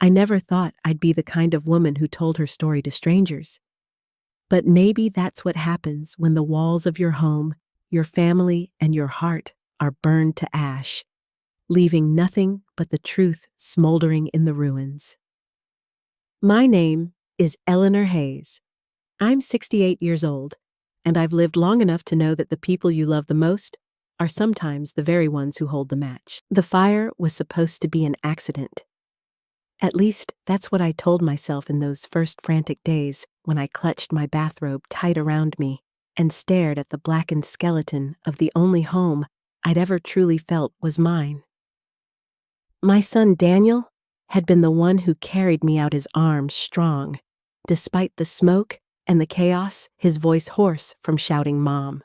I never thought I'd be the kind of woman who told her story to strangers. But maybe that's what happens when the walls of your home, your family, and your heart are burned to ash, leaving nothing but the truth smoldering in the ruins. My name is Eleanor Hayes. I'm 68 years old, and I've lived long enough to know that the people you love the most are sometimes the very ones who hold the match. The fire was supposed to be an accident. At least, that's what I told myself in those first frantic days when I clutched my bathrobe tight around me and stared at the blackened skeleton of the only home I'd ever truly felt was mine. My son Daniel had been the one who carried me out his arms strong, despite the smoke and the chaos, his voice hoarse from shouting "Mom."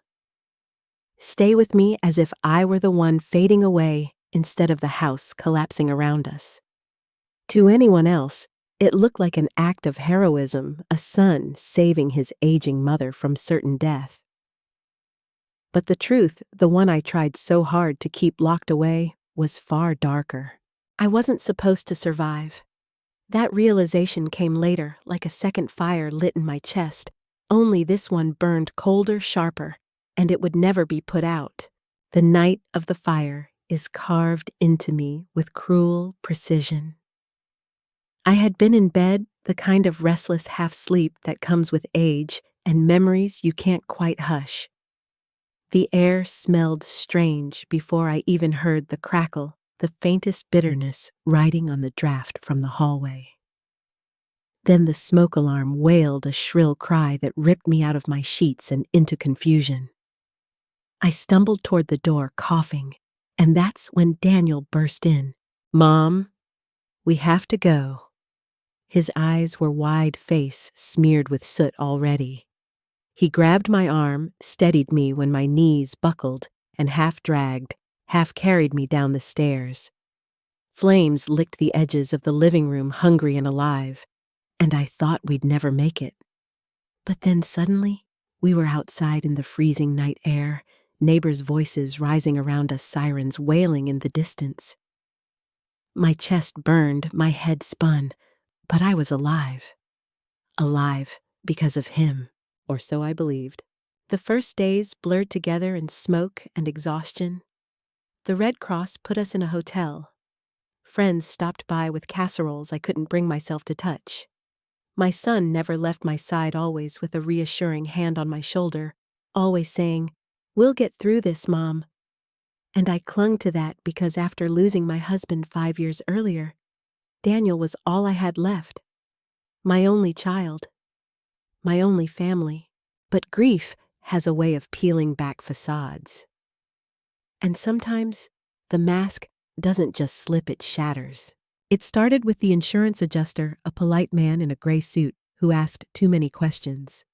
Stay with me as if I were the one fading away instead of the house collapsing around us. To anyone else, it looked like an act of heroism, a son saving his aging mother from certain death. But the truth, the one I tried so hard to keep locked away, was far darker. I wasn't supposed to survive. That realization came later, like a second fire lit in my chest, only this one burned colder, sharper, and it would never be put out. The night of the fire is carved into me with cruel precision. I had been in bed, the kind of restless half-sleep that comes with age and memories you can't quite hush. The air smelled strange before I even heard the crackle, the faintest bitterness riding on the draft from the hallway. Then the smoke alarm wailed a shrill cry that ripped me out of my sheets and into confusion. I stumbled toward the door, coughing, and that's when Daniel burst in. "Mom, we have to go." His eyes were wide, face smeared with soot already. He grabbed my arm, steadied me when my knees buckled, and half dragged, half carried me down the stairs. Flames licked the edges of the living room, hungry and alive, and I thought we'd never make it. But then suddenly, we were outside in the freezing night air, neighbors' voices rising around us, sirens wailing in the distance. My chest burned, my head spun, but I was alive. Alive because of him, or so I believed. The first days blurred together in smoke and exhaustion. The Red Cross put us in a hotel. Friends stopped by with casseroles I couldn't bring myself to touch. My son never left my side, always with a reassuring hand on my shoulder, always saying, "We'll get through this, Mom." And I clung to that because after losing my husband 5 years earlier, Daniel was all I had left. My only child. My only family. But grief has a way of peeling back facades. And sometimes the mask doesn't just slip, it shatters. It started with the insurance adjuster, a polite man in a gray suit who asked too many questions.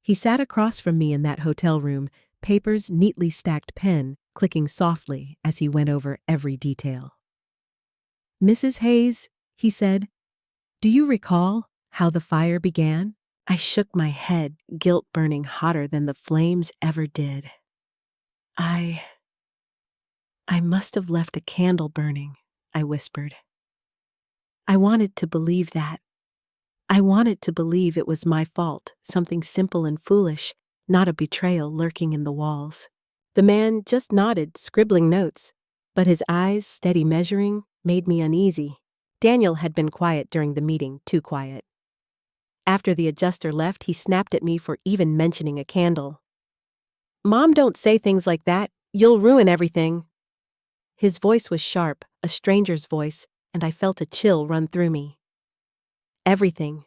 He sat across from me in that hotel room, papers neatly stacked, pen clicking softly as he went over every detail. "Mrs. Hayes," he said, "do you recall how the fire began?" I shook my head, guilt burning hotter than the flames ever did. I must have left a candle burning," I whispered. I wanted to believe that. I wanted to believe it was my fault, something simple and foolish, not a betrayal lurking in the walls. The man just nodded, scribbling notes, but his eyes, steady measuring, made me uneasy. Daniel had been quiet during the meeting, too quiet. After the adjuster left, he snapped at me for even mentioning a candle. "Mom, don't say things like that. You'll ruin everything." His voice was sharp, a stranger's voice, and I felt a chill run through me. Everything.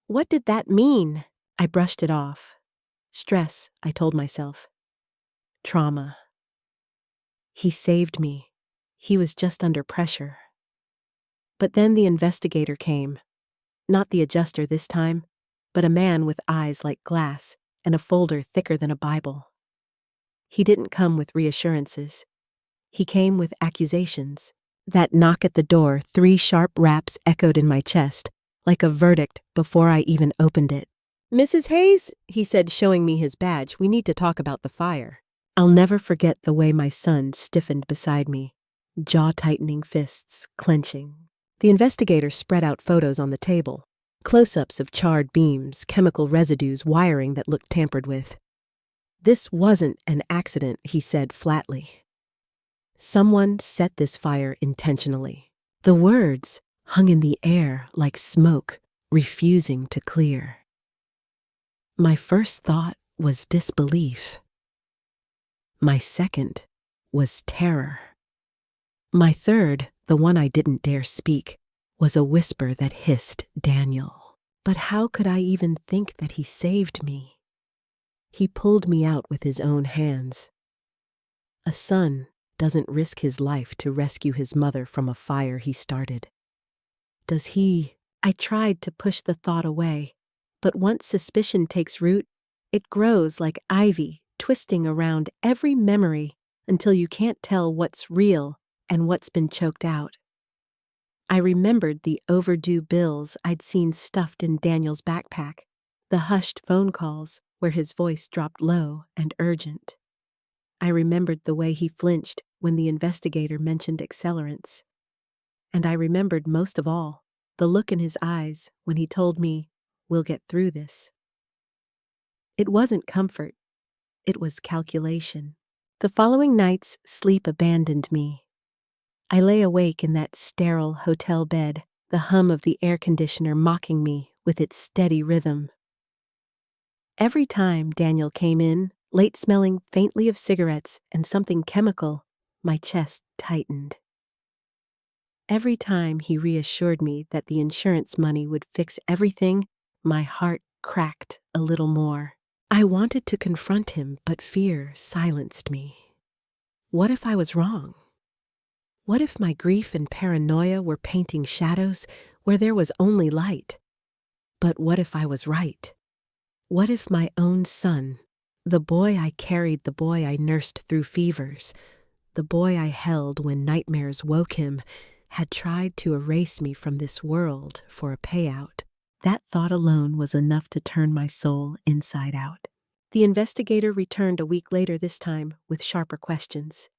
What did that mean? I brushed it off. Stress, I told myself. Trauma. He saved me. He was just under pressure. But then the investigator came. Not the adjuster this time, but a man with eyes like glass and a folder thicker than a Bible. He didn't come with reassurances. He came with accusations. That knock at the door, 3 sharp raps echoed in my chest, like a verdict before I even opened it. "Mrs. Hayes," he said, showing me his badge, "we need to talk about the fire." I'll never forget the way my son stiffened beside me, jaw-tightening fists clenching. The investigator spread out photos on the table. Close-ups of charred beams, chemical residues, wiring that looked tampered with. This wasn't an accident, he said flatly. Someone set this fire intentionally. The words hung in the air like smoke, refusing to clear. My first thought was disbelief. My second was terror. My third, the one I didn't dare speak, was a whisper that hissed Daniel. But how could I even think that he saved me? He pulled me out with his own hands. A son doesn't risk his life to rescue his mother from a fire he started. Does he? I tried to push the thought away, but once suspicion takes root, it grows like ivy, twisting around every memory until you can't tell what's real and what's been choked out. I remembered the overdue bills I'd seen stuffed in Daniel's backpack, the hushed phone calls where his voice dropped low and urgent. I remembered the way he flinched when the investigator mentioned accelerants. And I remembered most of all the look in his eyes when he told me, "We'll get through this." It wasn't comfort. It was calculation. The following night's sleep abandoned me. I lay awake in that sterile hotel bed, the hum of the air conditioner mocking me with its steady rhythm. Every time Daniel came in, late smelling faintly of cigarettes and something chemical, my chest tightened. Every time he reassured me that the insurance money would fix everything, my heart cracked a little more. I wanted to confront him, but fear silenced me. What if I was wrong? What if my grief and paranoia were painting shadows where there was only light? But what if I was right? What if my own son, the boy I carried, the boy I nursed through fevers, the boy I held when nightmares woke him, had tried to erase me from this world for a payout? That thought alone was enough to turn my soul inside out. The investigator returned a week later, this time with sharper questions.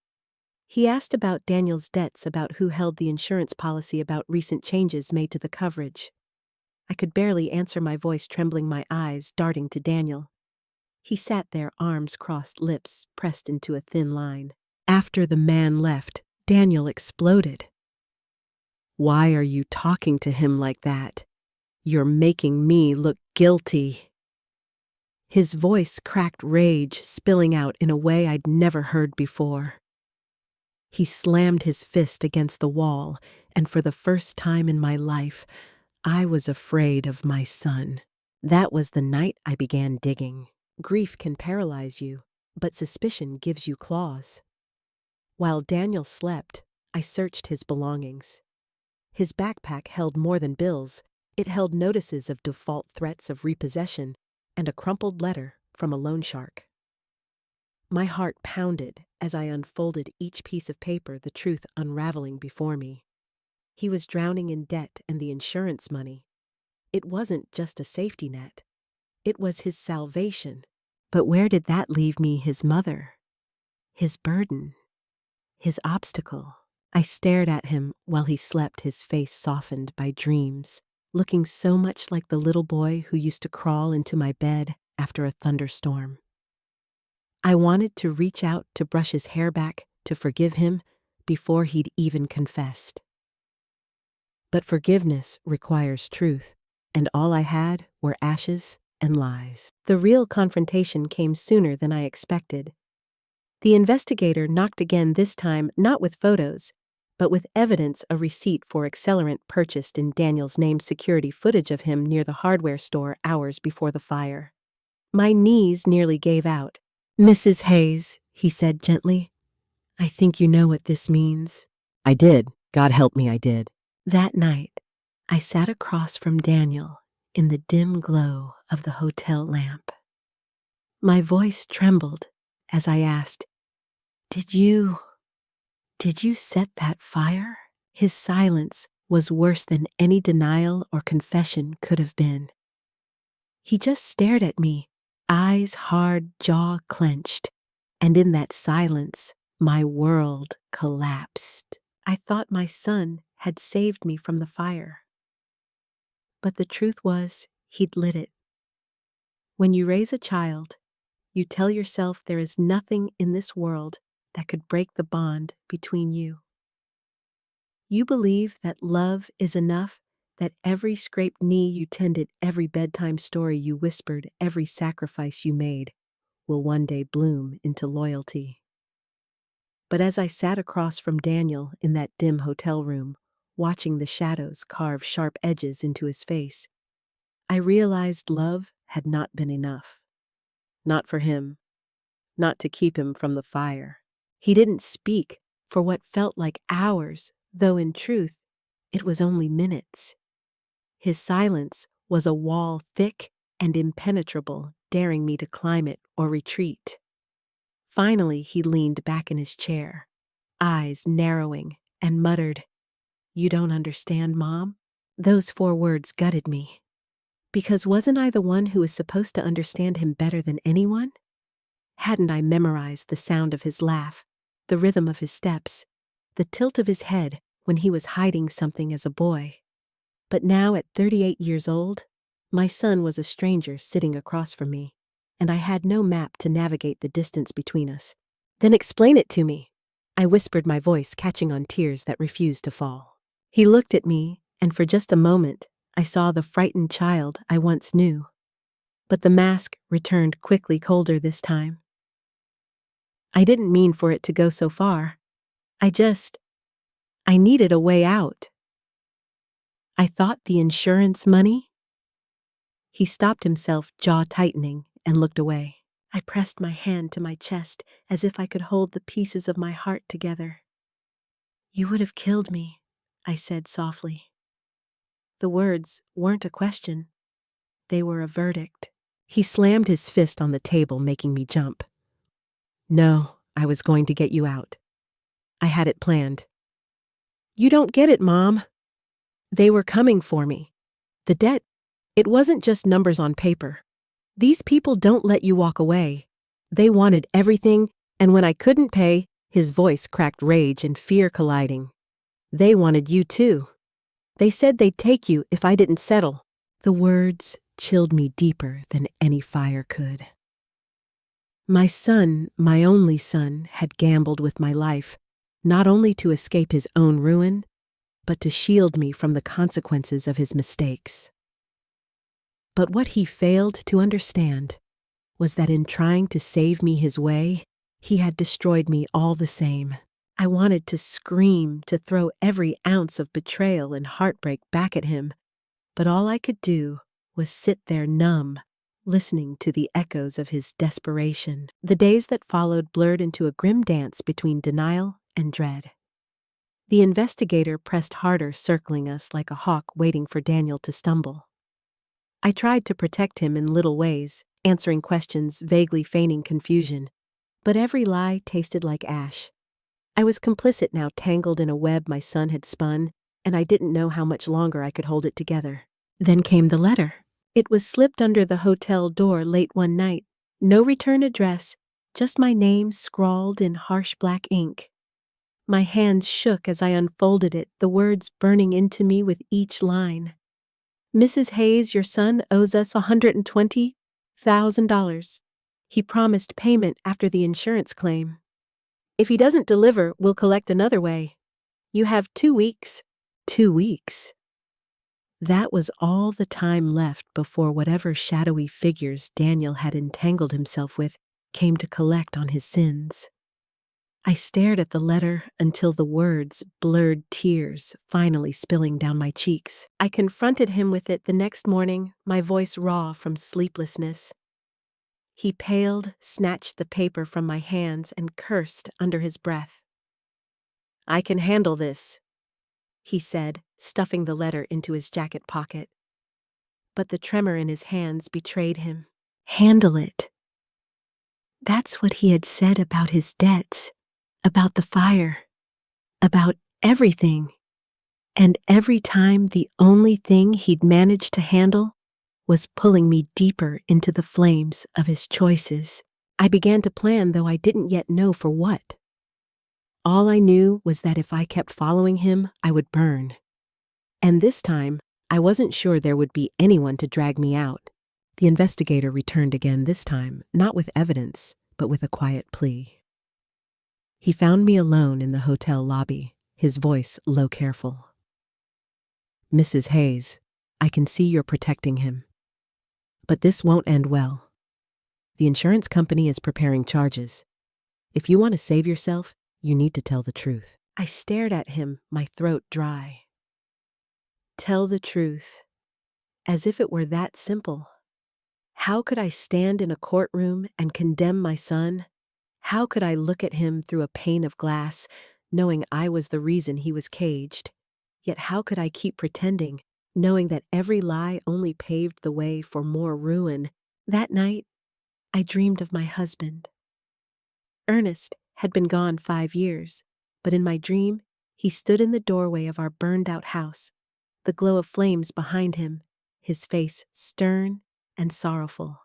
He asked about Daniel's debts, about who held the insurance policy, about recent changes made to the coverage. I could barely answer, my voice trembling, my eyes darting to Daniel. He sat there, arms crossed, lips pressed into a thin line. After the man left, Daniel exploded. "Why are you talking to him like that? You're making me look guilty." His voice cracked, rage spilling out in a way I'd never heard before. He slammed his fist against the wall, and for the first time in my life, I was afraid of my son. That was the night I began digging. Grief can paralyze you, but suspicion gives you claws. While Daniel slept, I searched his belongings. His backpack held more than bills. It held notices of default, threats of repossession, and a crumpled letter from a loan shark. My heart pounded as I unfolded each piece of paper, the truth unraveling before me. He was drowning in debt and the insurance money. It wasn't just a safety net. It was his salvation. But where did that leave me? His mother, his burden, his obstacle. I stared at him while he slept, his face softened by dreams, looking so much like the little boy who used to crawl into my bed after a thunderstorm. I wanted to reach out to brush his hair back, to forgive him before he'd even confessed. But forgiveness requires truth, and all I had were ashes and lies. The real confrontation came sooner than I expected. The investigator knocked again, this time not with photos, but with evidence, a receipt for accelerant purchased in Daniel's name, security footage of him near the hardware store hours before the fire. My knees nearly gave out. "Mrs. Hayes," he said gently, "I think you know what this means." I did. God help me, I did. That night, I sat across from Daniel in the dim glow of the hotel lamp. My voice trembled as I asked, Did you set that fire?" His silence was worse than any denial or confession could have been. He just stared at me, eyes hard, jaw clenched, and in that silence, my world collapsed. I thought my son had saved me from the fire. But the truth was, he'd lit it. When you raise a child, you tell yourself there is nothing in this world that could break the bond between you. You believe that love is enough, that every scraped knee you tended, every bedtime story you whispered, every sacrifice you made will one day bloom into loyalty. But as I sat across from Daniel in that dim hotel room, watching the shadows carve sharp edges into his face, I realized love had not been enough. Not for him, not to keep him from the fire. He didn't speak for what felt like hours, though in truth, it was only minutes. His silence was a wall thick and impenetrable, daring me to climb it or retreat. Finally, he leaned back in his chair, eyes narrowing, and muttered, "You don't understand, Mom?" Those 4 words gutted me. Because wasn't I the one who was supposed to understand him better than anyone? Hadn't I memorized the sound of his laugh, the rhythm of his steps, the tilt of his head when he was hiding something as a boy? But now at 38 years old, my son was a stranger sitting across from me, and I had no map to navigate the distance between us. "Then explain it to me," I whispered, my voice catching on tears that refused to fall. He looked at me, and for just a moment, I saw the frightened child I once knew. But the mask returned quickly, colder this time. "I didn't mean for it to go so far. I needed a way out." "I thought the insurance money?" He stopped himself, jaw tightening, and looked away. I pressed my hand to my chest as if I could hold the pieces of my heart together. "You would have killed me," I said softly. The words weren't a question. They were a verdict. He slammed his fist on the table, making me jump. "No, I was going to get you out. I had it planned." "You don't get it, Mom. They were coming for me. The debt, it wasn't just numbers on paper. These people don't let you walk away. They wanted everything, and when I couldn't pay," his voice cracked, rage and fear colliding, "they wanted you too. They said they'd take you if I didn't settle." The words chilled me deeper than any fire could. My son, my only son, had gambled with my life, not only to escape his own ruin, but to shield me from the consequences of his mistakes. But what he failed to understand was that in trying to save me his way, he had destroyed me all the same. I wanted to scream, to throw every ounce of betrayal and heartbreak back at him, but all I could do was sit there numb, listening to the echoes of his desperation. The days that followed blurred into a grim dance between denial and dread. The investigator pressed harder, circling us like a hawk waiting for Daniel to stumble. I tried to protect him in little ways, answering questions, vaguely feigning confusion, but every lie tasted like ash. I was complicit now, tangled in a web my son had spun, and I didn't know how much longer I could hold it together. Then came the letter. It was slipped under the hotel door late one night. No return address, just my name scrawled in harsh black ink. My hands shook as I unfolded it, the words burning into me with each line. "Mrs. Hayes, your son owes us $120,000. He promised payment after the insurance claim. If he doesn't deliver, we'll collect another way. You have 2 weeks. 2 weeks. That was all the time left before whatever shadowy figures Daniel had entangled himself with came to collect on his sins. I stared at the letter until the words blurred, tears finally spilling down my cheeks. I confronted him with it the next morning, my voice raw from sleeplessness. He paled, snatched the paper from my hands, and cursed under his breath. "I can handle this," he said, stuffing the letter into his jacket pocket. But the tremor in his hands betrayed him. Handle it. That's what he had said about his debts, about the fire, about everything. And every time the only thing he'd managed to handle was pulling me deeper into the flames of his choices. I began to plan, though I didn't yet know for what. All I knew was that if I kept following him, I would burn. And this time, I wasn't sure there would be anyone to drag me out. The investigator returned again this time, not with evidence, but with a quiet plea. He found me alone in the hotel lobby, his voice low careful. "Mrs. Hayes, I can see you're protecting him. But this won't end well. The insurance company is preparing charges. If you want to save yourself, you need to tell the truth." I stared at him, my throat dry. Tell the truth. As if it were that simple. How could I stand in a courtroom and condemn my son? How could I look at him through a pane of glass, knowing I was the reason he was caged? Yet how could I keep pretending, knowing that every lie only paved the way for more ruin? That night, I dreamed of my husband. Ernest had been gone 5 years, but in my dream, he stood in the doorway of our burned-out house, the glow of flames behind him, his face stern and sorrowful.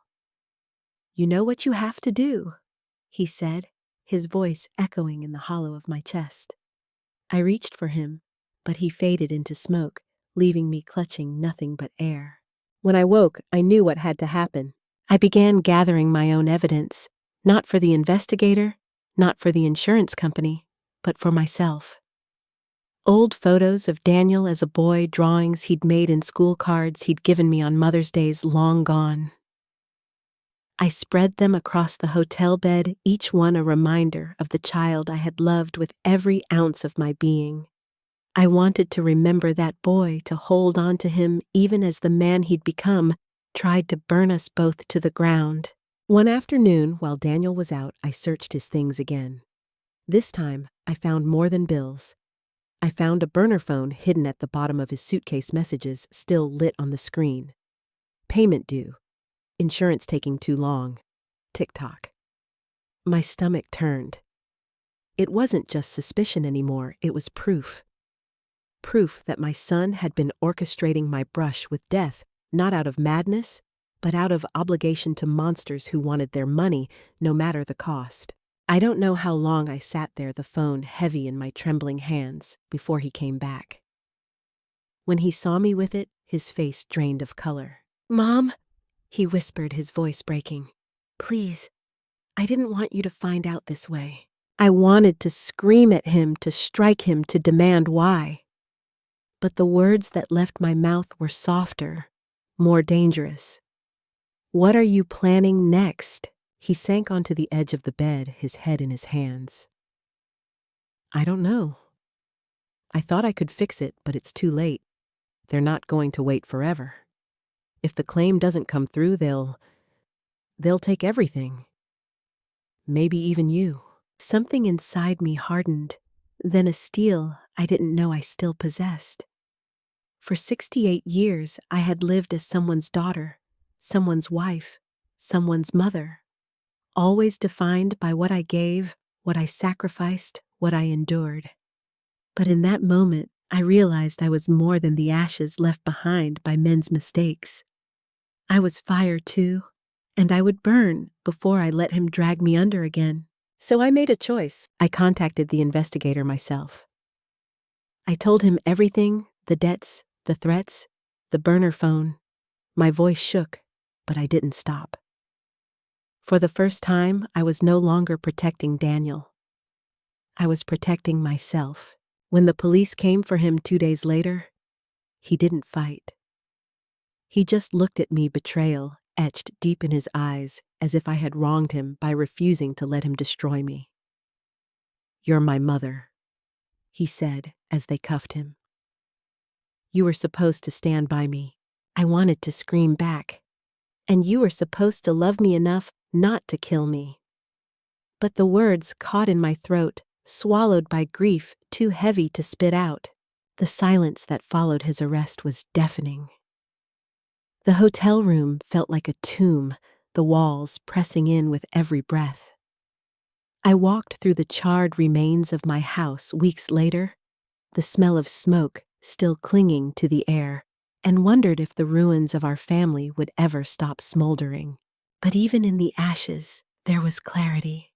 "You know what you have to do," he said, his voice echoing in the hollow of my chest. I reached for him, but he faded into smoke, leaving me clutching nothing but air. When I woke, I knew what had to happen. I began gathering my own evidence, not for the investigator, not for the insurance company, but for myself. Old photos of Daniel as a boy, drawings he'd made in school cards he'd given me on Mother's Days long gone. I spread them across the hotel bed, each one a reminder of the child I had loved with every ounce of my being. I wanted to remember that boy, to hold on to him even as the man he'd become tried to burn us both to the ground. One afternoon, while Daniel was out, I searched his things again. This time, I found more than bills. I found a burner phone hidden at the bottom of his suitcase, messages still lit on the screen. Payment due. Insurance taking too long. Tick-tock. My stomach turned. It wasn't just suspicion anymore, it was proof. Proof that my son had been orchestrating my brush with death, not out of madness, but out of obligation to monsters who wanted their money, no matter the cost. I don't know how long I sat there, the phone heavy in my trembling hands, before he came back. When he saw me with it, his face drained of color. "Mom," he whispered, his voice breaking. "Please, I didn't want you to find out this way." I wanted to scream at him, to strike him, to demand why. But the words that left my mouth were softer, more dangerous. "What are you planning next?" He sank onto the edge of the bed, his head in his hands. "I don't know. I thought I could fix it, but it's too late. They're not going to wait forever. If the claim doesn't come through, they'll take everything. Maybe even you." Something inside me hardened, then a steel I didn't know I still possessed. For 68 years, I had lived as someone's daughter, someone's wife, someone's mother, always defined by what I gave, what I sacrificed, what I endured. But in that moment, I realized I was more than the ashes left behind by men's mistakes. I was fire too, and I would burn before I let him drag me under again. So I made a choice. I contacted the investigator myself. I told him everything, the debts, the threats, the burner phone. My voice shook, but I didn't stop. For the first time, I was no longer protecting Daniel. I was protecting myself. When the police came for him 2 days later, he didn't fight. He just looked at me, betrayal etched deep in his eyes, as if I had wronged him by refusing to let him destroy me. "You're my mother," he said as they cuffed him. "You were supposed to stand by me." I wanted to scream back. "And you were supposed to love me enough not to kill me." But the words caught in my throat, swallowed by grief too heavy to spit out. The silence that followed his arrest was deafening. The hotel room felt like a tomb, the walls pressing in with every breath. I walked through the charred remains of my house weeks later, the smell of smoke still clinging to the air, and wondered if the ruins of our family would ever stop smoldering. But even in the ashes, there was clarity.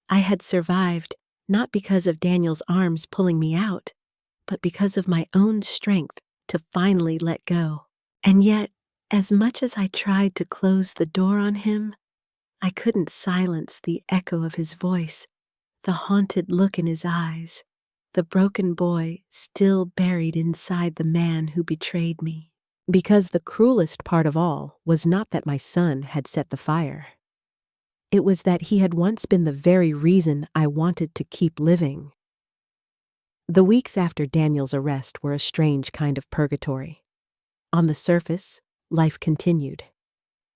I had survived not because of Daniel's arms pulling me out, but because of my own strength to finally let go. And yet, as much as I tried to close the door on him, I couldn't silence the echo of his voice, the haunted look in his eyes, the broken boy still buried inside the man who betrayed me. Because the cruelest part of all was not that my son had set the fire. It was that he had once been the very reason I wanted to keep living. The weeks after Daniel's arrest were a strange kind of purgatory. On the surface, life continued.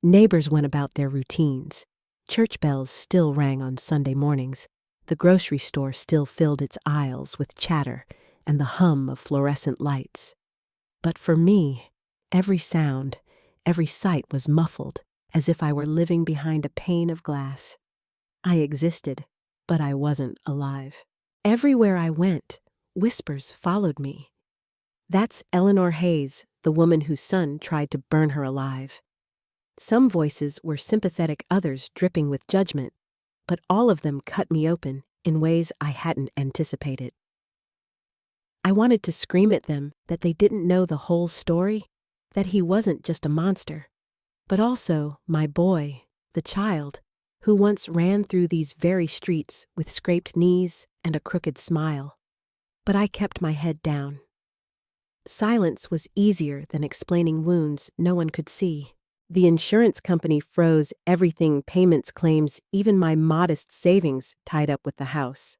Neighbors went about their routines. Church bells still rang on Sunday mornings. The grocery store still filled its aisles with chatter and the hum of fluorescent lights. But for me, every sound, every sight was muffled, as if I were living behind a pane of glass. I existed, but I wasn't alive. Everywhere I went, whispers followed me. "That's Eleanor Hayes, the woman whose son tried to burn her alive." Some voices were sympathetic, others dripping with judgment, but all of them cut me open in ways I hadn't anticipated. I wanted to scream at them that they didn't know the whole story, that he wasn't just a monster, but also my boy, the child, who once ran through these very streets with scraped knees and a crooked smile. But I kept my head down. Silence was easier than explaining wounds no one could see. The insurance company froze everything: payments, claims, even my modest savings tied up with the house.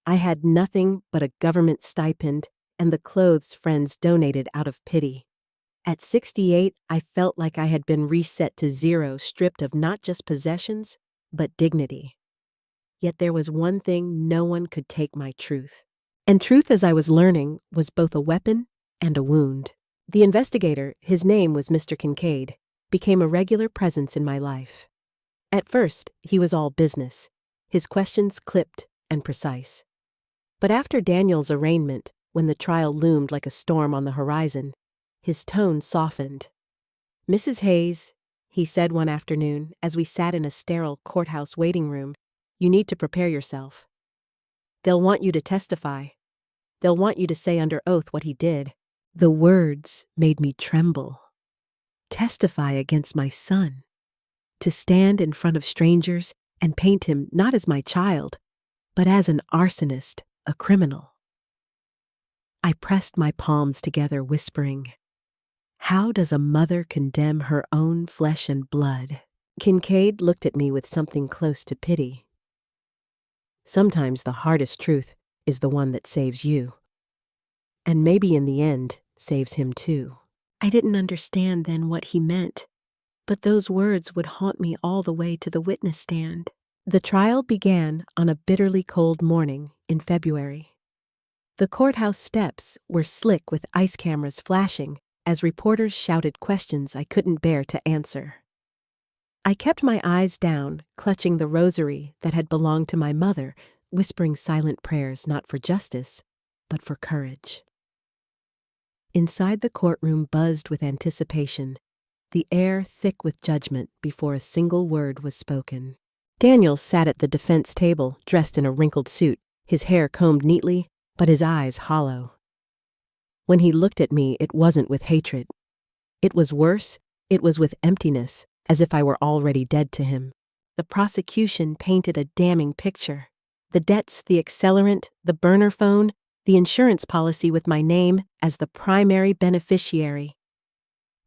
I had nothing but a government stipend and the clothes friends donated out of pity. At 68, I felt like I had been reset to zero, stripped of not just possessions, but dignity. Yet there was one thing: no one could take my truth. And truth, as I was learning, was both a weapon and a wound. The investigator, his name was Mr. Kincaid, became a regular presence in my life. At first, he was all business, his questions clipped and precise. But after Daniel's arraignment, when the trial loomed like a storm on the horizon, his tone softened. "Mrs. Hayes," he said one afternoon as we sat in a sterile courthouse waiting room, "you need to prepare yourself. They'll want you to testify. They'll want you to say under oath what he did." The words made me tremble. Testify against my son. To stand in front of strangers and paint him not as my child, but as an arsonist, a criminal. I pressed my palms together, whispering, "How does a mother condemn her own flesh and blood?" Kincaid looked at me with something close to pity. "Sometimes the hardest truth is the one that saves you. And maybe in the end, saves him too." I didn't understand then what he meant, but those words would haunt me all the way to the witness stand. The trial began on a bitterly cold morning in February. The courthouse steps were slick with ice cameras flashing as reporters shouted questions I couldn't bear to answer. I kept my eyes down, clutching the rosary that had belonged to my mother, whispering silent prayers not for justice, but for courage. Inside the courtroom buzzed with anticipation, the air thick with judgment before a single word was spoken. Daniel sat at the defense table, dressed in a wrinkled suit, his hair combed neatly, but his eyes hollow. When he looked at me, it wasn't with hatred. It was worse, it was with emptiness, as if I were already dead to him. The prosecution painted a damning picture. The debts, the accelerant, the burner phone, the insurance policy with my name as the primary beneficiary.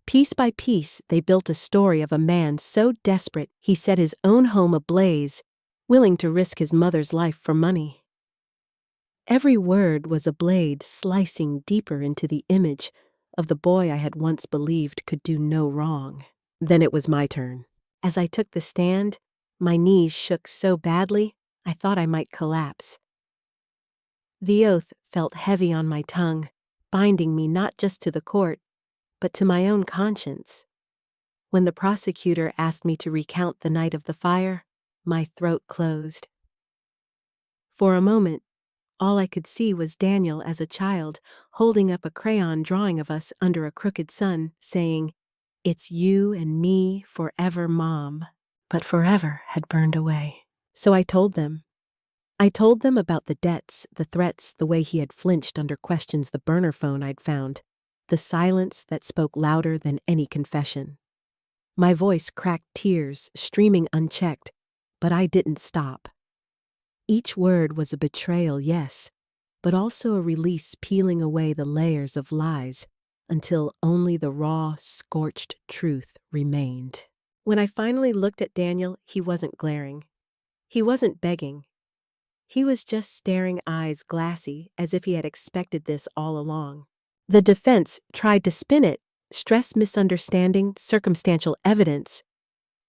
Piece by piece, they built a story of a man so desperate he set his own home ablaze, willing to risk his mother's life for money. Every word was a blade slicing deeper into the image of the boy I had once believed could do no wrong. Then it was my turn. As I took the stand, my knees shook so badly I thought I might collapse. The oath felt heavy on my tongue, binding me not just to the court, but to my own conscience. When the prosecutor asked me to recount the night of the fire, my throat closed. For a moment, all I could see was Daniel as a child, holding up a crayon drawing of us under a crooked sun, saying, "It's you and me forever, Mom." But forever had burned away. So I told them, I told them about the debts, the threats, the way he had flinched under questions, the burner phone I'd found, the silence that spoke louder than any confession. My voice cracked, tears streaming unchecked, but I didn't stop. Each word was a betrayal, yes, but also a release, peeling away the layers of lies until only the raw, scorched truth remained. When I finally looked at Daniel, he wasn't glaring. He wasn't begging. He was just staring, eyes glassy, as if he had expected this all along. The defense tried to spin it, stress, misunderstanding, circumstantial evidence.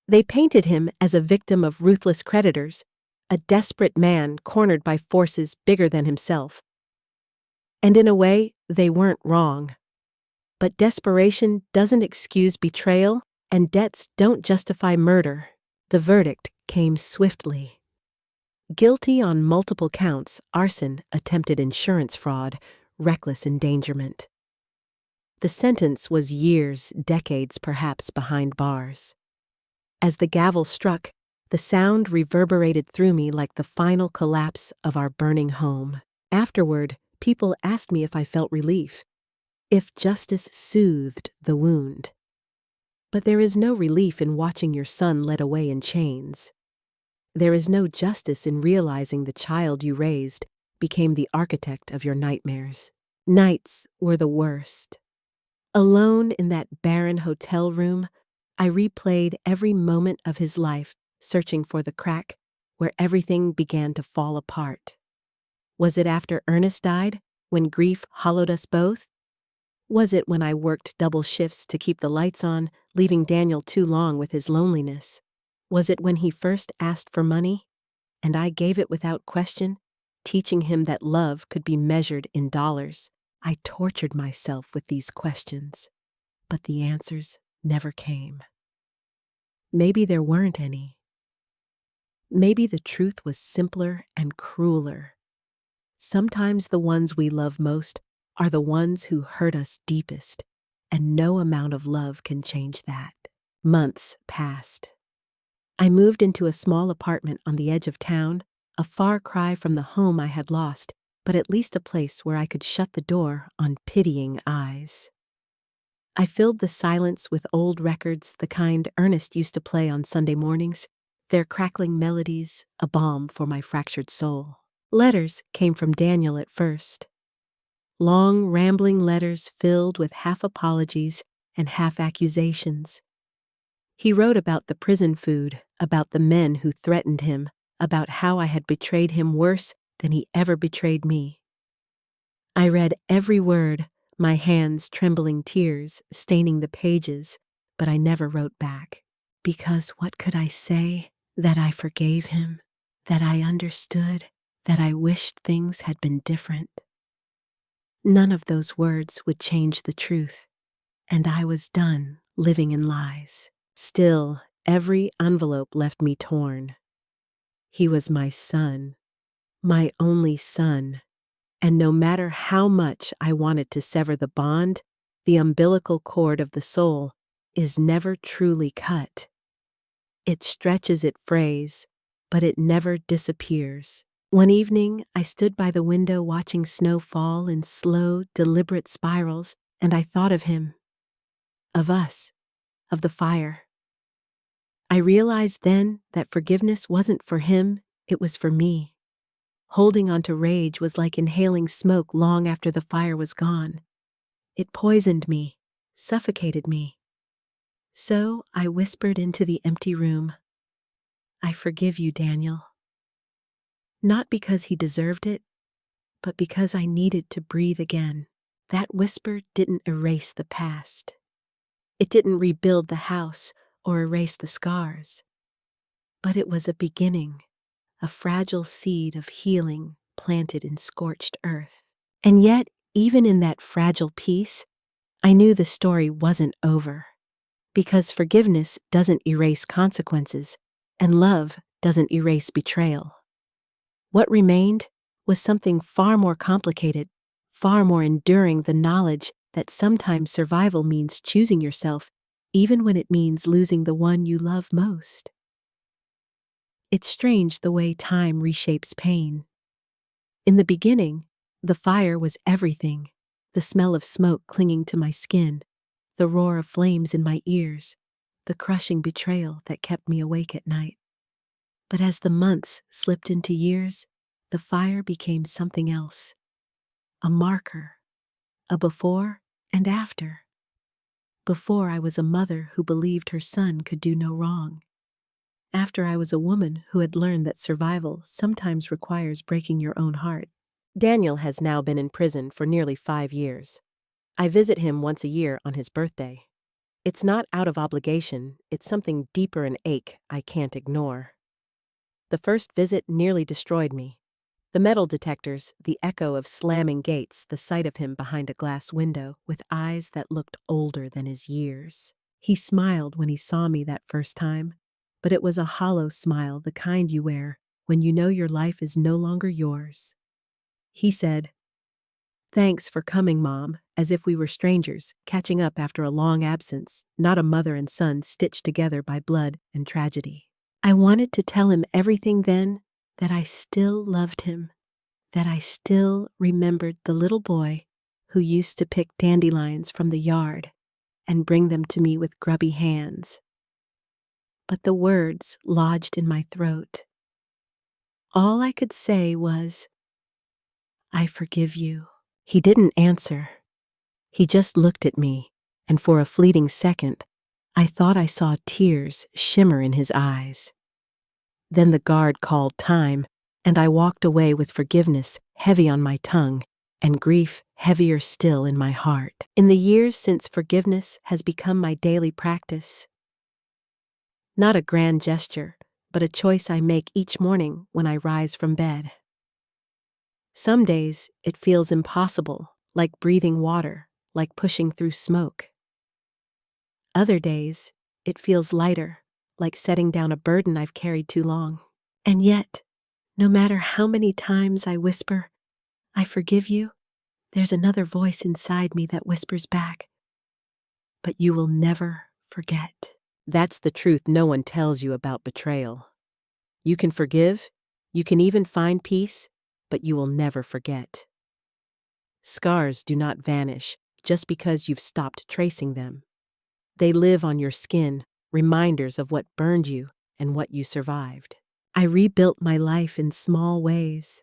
They painted him as a victim of ruthless creditors, a desperate man cornered by forces bigger than himself. And in a way, they weren't wrong. But desperation doesn't excuse betrayal, and debts don't justify murder. The verdict came swiftly. Guilty on multiple counts: arson, attempted insurance fraud, reckless endangerment. The sentence was years, decades perhaps, behind bars. As the gavel struck, the sound reverberated through me like the final collapse of our burning home. Afterward, people asked me if I felt relief, if justice soothed the wound. But there is no relief in watching your son led away in chains. There is no justice in realizing the child you raised became the architect of your nightmares. Nights were the worst. Alone in that barren hotel room, I replayed every moment of his life, searching for the crack where everything began to fall apart. Was it after Ernest died, when grief hollowed us both? Was it when I worked double shifts to keep the lights on, leaving Daniel too long with his loneliness? Was it when he first asked for money, and I gave it without question, teaching him that love could be measured in dollars? I tortured myself with these questions, but the answers never came. Maybe there weren't any. Maybe the truth was simpler and crueler. Sometimes the ones we love most are the ones who hurt us deepest, and no amount of love can change that. Months passed. I moved into a small apartment on the edge of town, a far cry from the home I had lost, but at least a place where I could shut the door on pitying eyes. I filled the silence with old records, the kind Ernest used to play on Sunday mornings, their crackling melodies, a balm for my fractured soul. Letters came from Daniel at first. Long, rambling letters filled with half apologies and half accusations. He wrote about the prison food, about the men who threatened him, about how I had betrayed him worse than he ever betrayed me. I read every word, my hands trembling, tears staining the pages, but I never wrote back. Because what could I say? That I forgave him, that I understood, that I wished things had been different. None of those words would change the truth, and I was done living in lies. Still, every envelope left me torn. He was my son, my only son, and no matter how much I wanted to sever the bond, the umbilical cord of the soul is never truly cut. It stretches, it frays, but it never disappears. One evening, I stood by the window watching snow fall in slow, deliberate spirals, and I thought of him, of us, of the fire. I realized then that forgiveness wasn't for him, it was for me. Holding on to rage was like inhaling smoke long after the fire was gone. It poisoned me, suffocated me. So I whispered into the empty room, "I forgive you, Daniel." Not because he deserved it, but because I needed to breathe again. That whisper didn't erase the past. It didn't rebuild the house or erase the scars. But it was a beginning, a fragile seed of healing planted in scorched earth. And yet, even in that fragile piece, I knew the story wasn't over. Because forgiveness doesn't erase consequences, and love doesn't erase betrayal. What remained was something far more complicated, far more enduring: the knowledge that sometimes survival means choosing yourself, even when it means losing the one you love most. It's strange the way time reshapes pain. In the beginning, the fire was everything, the smell of smoke clinging to my skin, the roar of flames in my ears, the crushing betrayal that kept me awake at night. But as the months slipped into years, the fire became something else, a marker, a before and after. Before, I was a mother who believed her son could do no wrong. After, I was a woman who had learned that survival sometimes requires breaking your own heart. Daniel has now been in prison for nearly 5 years. I visit him once a year on his birthday. It's not out of obligation, it's something deeper in ache I can't ignore. The first visit nearly destroyed me. The metal detectors, the echo of slamming gates, the sight of him behind a glass window with eyes that looked older than his years. He smiled when he saw me that first time, but it was a hollow smile, the kind you wear when you know your life is no longer yours. He said, "Thanks for coming, Mom," as if we were strangers, catching up after a long absence, not a mother and son stitched together by blood and tragedy. I wanted to tell him everything then, that I still loved him, that I still remembered the little boy who used to pick dandelions from the yard and bring them to me with grubby hands. But the words lodged in my throat. All I could say was, "I forgive you." He didn't answer. He just looked at me, and for a fleeting second, I thought I saw tears shimmer in his eyes. Then the guard called time, and I walked away with forgiveness heavy on my tongue and grief heavier still in my heart. In the years since, forgiveness has become my daily practice. Not a grand gesture, but a choice I make each morning when I rise from bed. Some days it feels impossible, like breathing water, like pushing through smoke. Other days, it feels lighter, like setting down a burden I've carried too long. And yet, no matter how many times I whisper, "I forgive you," there's another voice inside me that whispers back, "But you will never forget." That's the truth no one tells you about betrayal. You can forgive, you can even find peace, but you will never forget. Scars do not vanish just because you've stopped tracing them. They live on your skin, reminders of what burned you and what you survived. I rebuilt my life in small ways.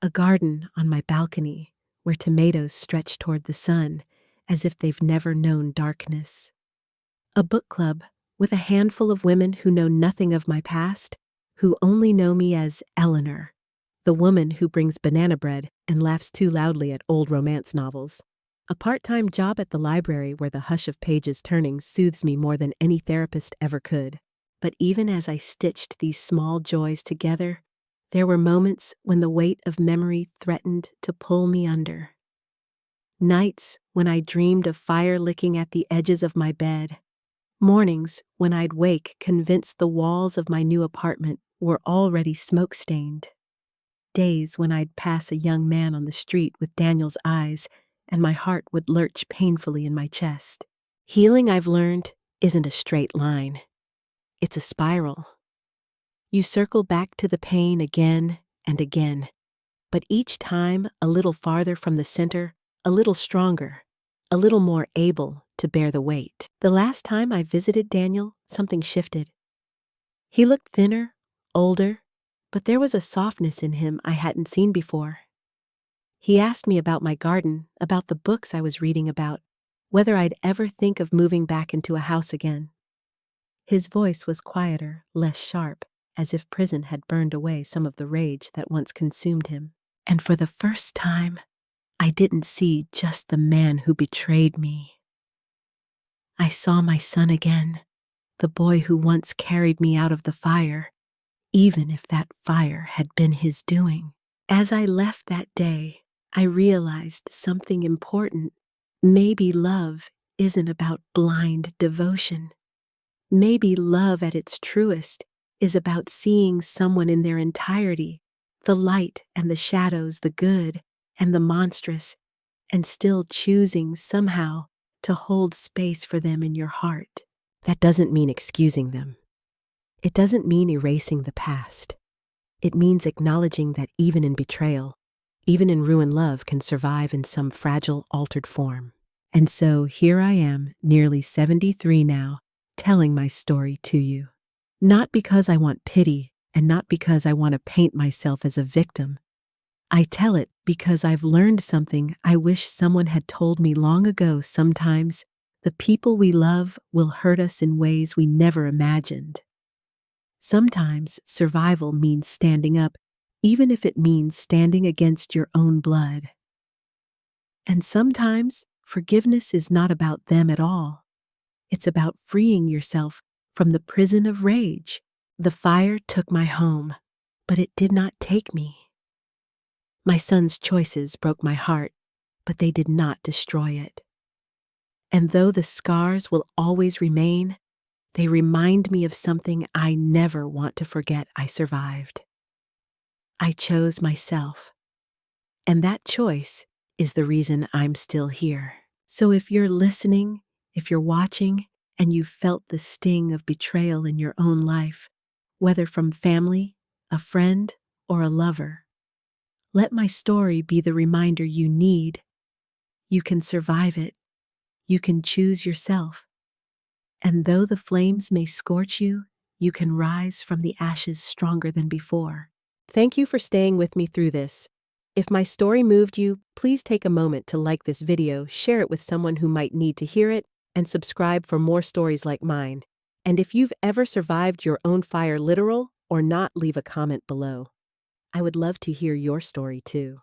A garden on my balcony where tomatoes stretch toward the sun as if they've never known darkness. A book club with a handful of women who know nothing of my past, who only know me as Eleanor, the woman who brings banana bread and laughs too loudly at old romance novels. A part-time job at the library where the hush of pages turning soothes me more than any therapist ever could. But even as I stitched these small joys together, there were moments when the weight of memory threatened to pull me under. Nights when I dreamed of fire licking at the edges of my bed. Mornings when I'd wake convinced the walls of my new apartment were already smoke-stained. Days when I'd pass a young man on the street with Daniel's eyes, and my heart would lurch painfully in my chest. Healing, I've learned, isn't a straight line. It's a spiral. You circle back to the pain again and again, but each time a little farther from the center, a little stronger, a little more able to bear the weight. The last time I visited Daniel, something shifted. He looked thinner, older, but there was a softness in him I hadn't seen before. He asked me about my garden, about the books I was reading about, whether I'd ever think of moving back into a house again. His voice was quieter, less sharp, as if prison had burned away some of the rage that once consumed him. And for the first time, I didn't see just the man who betrayed me. I saw my son again, the boy who once carried me out of the fire, even if that fire had been his doing. As I left that day, I realized something important. Maybe love isn't about blind devotion. Maybe love at its truest is about seeing someone in their entirety, the light and the shadows, the good and the monstrous, and still choosing somehow to hold space for them in your heart. That doesn't mean excusing them. It doesn't mean erasing the past. It means acknowledging that even in betrayal, even in ruined love can survive in some fragile, altered form. And so here I am, nearly 73 now, telling my story to you. Not because I want pity and not because I want to paint myself as a victim. I tell it because I've learned something I wish someone had told me long ago. Sometimes the people we love will hurt us in ways we never imagined. Sometimes survival means standing up, even if it means standing against your own blood. And sometimes forgiveness is not about them at all. It's about freeing yourself from the prison of rage. The fire took my home, but it did not take me. My son's choices broke my heart, but they did not destroy it. And though the scars will always remain, they remind me of something I never want to forget. I survived. I chose myself. And that choice is the reason I'm still here. So if you're listening, if you're watching, and you've felt the sting of betrayal in your own life, whether from family, a friend, or a lover, let my story be the reminder you need. You can survive it. You can choose yourself. And though the flames may scorch you, you can rise from the ashes stronger than before. Thank you for staying with me through this. If my story moved you, please take a moment to like this video, share it with someone who might need to hear it, and subscribe for more stories like mine. And if you've ever survived your own fire, literal or not, leave a comment below. I would love to hear your story too.